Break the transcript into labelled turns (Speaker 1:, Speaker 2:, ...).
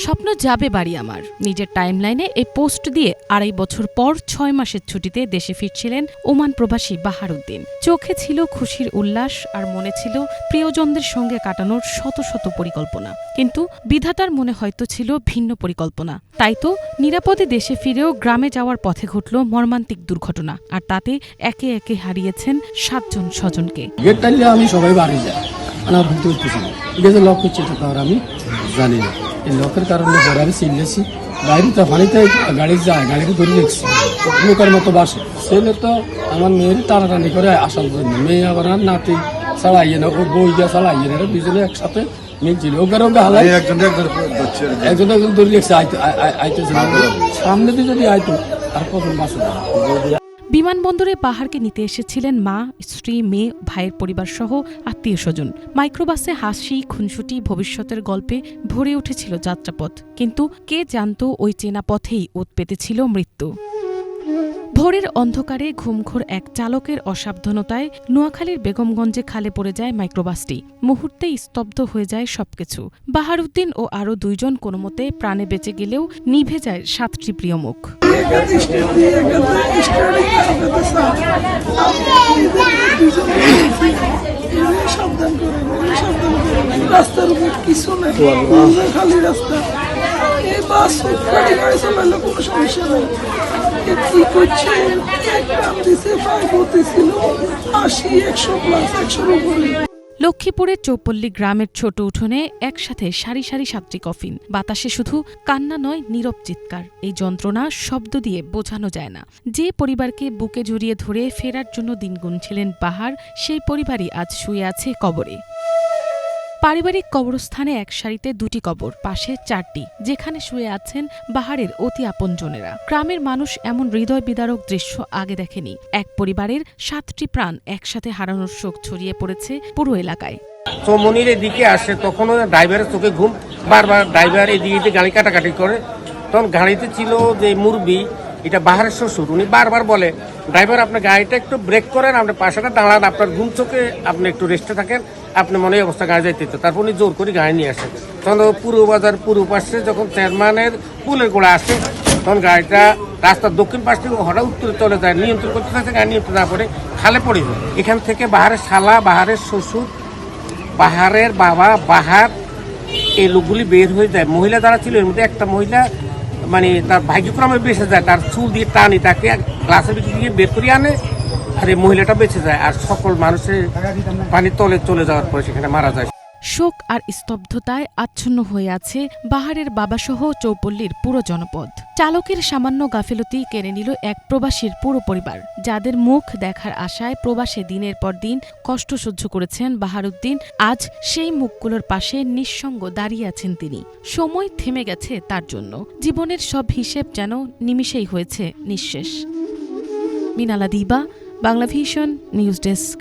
Speaker 1: স্বপ্ন যাবে বাড়ি আমার। নিজের টাইমলাইনে এই পোস্ট দিয়ে ২.৫ বছর পর ৬ মাসের ছুটিতে দেশে ফিরছিলেন ওমান প্রবাসী বাহারউদ্দিন। চোখে ছিল খুশির উল্লাস আর মনে ছিল প্রিয়জনদের সঙ্গে কাটানোর শত শত পরিকল্পনা। কিন্তু বিধাতার মনে হয়তো ছিল ভিন্ন পরিকল্পনা। তাই তো নিরাপদে দেশে ফিরেও গ্রামে যাওয়ার পথে ঘটল মর্মান্তিক দুর্ঘটনা, আর তাতে একে একে হারিয়েছেন ৭ জন স্বজনকে।
Speaker 2: আমি সবাই বাড়ি যাই, আমার ভুলতে উঠতেছি না, লক হচ্ছে আমি জানি না। এই লকের কারণে পরে আমি চিনলেছি বাইরে তো পানিতে গাড়ি যায়, গাড়িতে ধরে দেখছি লোকের মতো বাসে। ছেলে তো আমার মেয়েরই টানাটানি করে আসার জন্য, মেয়ে আবার নাতি চালাইয়ে না, ওর বই দিয়ে চালাইয়ে না, দুজনে একসাথে মিলছিল। ওকে হালাই একজন ধরে দেখছে আইতেছে, সামনে দিয়ে যদি আইতো আর প্রথম বাসে।
Speaker 1: বিমানবন্দরে বাহারকে নিতে এসেছিলেন মা, স্ত্রী, মেয়ে, ভাইয়ের পরিবার সহ আত্মীয় স্বজন। মাইক্রোবাসে হাসি, খুনসুটি, ভবিষ্যতের গল্পে ভরে উঠেছিল যাত্রাপথ। কিন্তু কে জানত ওই চেনা পথেই ওত পেতেছিল মৃত্যু। ভোরের অন্ধকারে ঘুমঘোর এক চালকের অসাবধানতায় নোয়াখালীর বেগমগঞ্জে খালে পড়ে যায় মাইক্রোবাসটি। মুহূর্তেই স্তব্ধ হয়ে যায় সবকিছু। বাহারউদ্দিন ও আরও ২ জন কোনোমতে প্রাণে বেঁচে গেলেও নিভে যায় ৭টি প্রিয় মুখ।
Speaker 3: রাস্তার উপর কিছু নেই, খালি রাস্তা। এই বাস গাড়ি চালাইলে কোনো সমস্যা নেই। কি করছে ছিল ৮০, ১০০+, ১০০ উপরে।
Speaker 1: লক্ষ্মীপুরের চৌপল্লী গ্রামের ছোট উঠোনে একসাথে সারি সারি ৭টি কফিন। বাতাসে শুধু কান্না নয়, নীরব চিৎকার। এই যন্ত্রণা শব্দ দিয়ে বোঝানো যায় না। যে পরিবারকে বুকে জড়িয়ে ধরে ফেরার জন্য দিন গুনছিলেন বাহার, সেই পরিবারই আজ শুয়ে আছে কবরে। পারিবারিক কবরস্থানে এক সারিতে ২টি কবর, পাশে ৪টি, যেখানে শুয়ে আছেন বাহারের অতি আপনজনেরা। গ্রামের মানুষ এমন হৃদয় বিদারক দৃশ্য আগে দেখেনি। এক পরিবারের ৭টি প্রাণ একসাথে হারানোর শোক ছড়িয়ে পড়েছে পুরো এলাকায়।
Speaker 4: মনির এদিকে আসে, তখনও ড্রাইভারের চোখে ঘুম, বারবার ড্রাইভার এদিকে গাড়ি কাটাকাটি করে। তখন গাড়িতে ছিল যে মুরবি, এটা বাহারের শ্বশুর, উনি বারবার বলে, ড্রাইভার আপনার গাড়িটা একটু ব্রেক করেন, আপনার পাশাটা দাঁড়ান, আপনার ঘুম চোখে আপনি একটু রেস্টে থাকেন, আপনি মনে অবস্থা গাড়ি যাইতে। তারপর উনি জোর করে গাড়ি নিয়ে আসেন। তখন পুরো বাজার পুরো পাশে যখন চেয়ারম্যানের পুলের গোড়া আসে, তখন গাড়িটা রাস্তার দক্ষিণ পাশ থেকে হঠাৎ উত্তরে চলে যায়, নিয়ন্ত্রণ করতে থাকে, গাড়ি নিয়ন্ত্রণ না করে খালে পড়ে যায়। এখান থেকে বাহারের শালা, বাহারের শ্বশুর, বাহারের বাবা, বাহার, এই লোকগুলি বের হয়ে যায়। মহিলা যারা ছিল এর মধ্যে একটা মহিলা মানে তার ভাগ্যক্রমে বেঁচে যায়, তার চুল দিয়ে টানি তাকে গ্লাসের ভিতরে দিয়ে বের করে আনে, আর এই মহিলাটা বেঁচে যায়। আর সকল মানুষের পানির তলে চলে যাওয়ার পরে সেখানে মারা যায়।
Speaker 1: শোক আর স্তব্ধতায় আচ্ছন্ন হয়ে আছে বাহারের বাবাসহ চৌপল্লীর পুরো জনপদ। চালকের সামান্য গাফিলতি কেড়ে নিল এক প্রবাসীর পুরো পরিবার, যাদের মুখ দেখার আশায় প্রবাসে দিনের পর দিন কষ্ট সহ্য করেছেন বাহারউদ্দিন। আজ সেই মুখগুলোর পাশে নিঃসঙ্গ দাঁড়িয়ে আছেন তিনি। সময় থেমে গেছে তার জন্য। জীবনের সব হিসেব যেন নিমিষেই হয়েছে নিঃশেষ। মিনালা দিবা, বাংলা ভিশন নিউজ ডেস্ক।